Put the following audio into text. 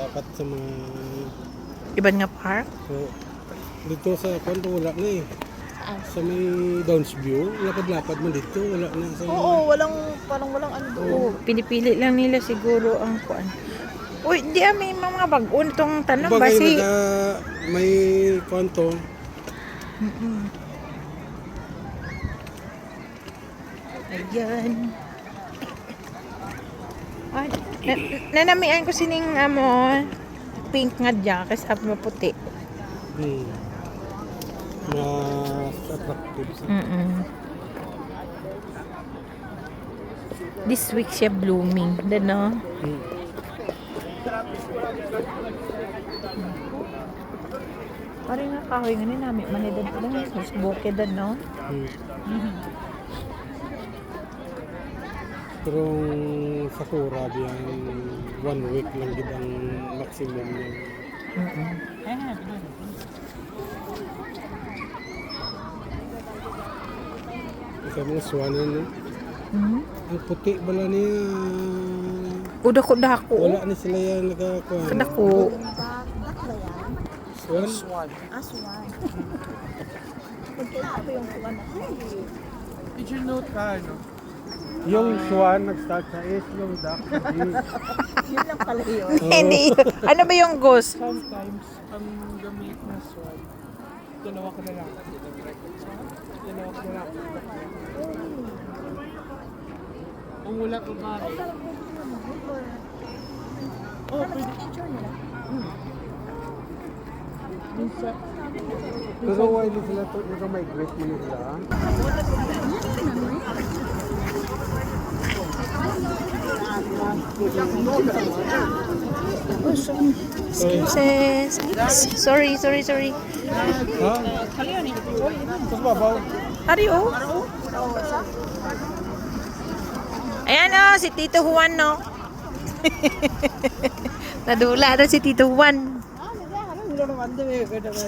dapat sa mga Iban nga park? dito sa kwanto wala na eh. Sa may Downsview, lapad-lapad man dito, wala na sa Oo, parang walang ano doon. Oo, pinipili lang nila siguro ang kuan. Uy, di may mga bago nitong tanong Kumbaga, basi. may kwanto. Ayan. Ay, nanamian ko sining pink nga dyan kasi sabi mo puti. Mas attractive sa This week siya blooming. Dano? Parang nga kahoy nga ni namin manidad ko lang. Mas bukid no? Pero sakura diyan 1 week lang gid ang maximum niya. Isa mga swan no? Ang puti bala niya. Dako. Wala ni sila yan nakakuha. Dako. Swan? Aswan. Magkailan ba yung kuwan ako? Did you note ka, no? Yung swan nag-start sa S, yung duck sa D. Yun lang pala yun. Hindi. Ano ba yung ghost? Sometimes, ang gamit na sword, dalawa ko na lang. Kung wala ko ba? Oh, pwede. Picture nila. Pero why di sila to naka-migrate mo nila? Sorry. Ha? Tapos babaw? Ari Ayan si Tito Juan no. Nadula na si Tito Juan. Hindi naman, hindi naman.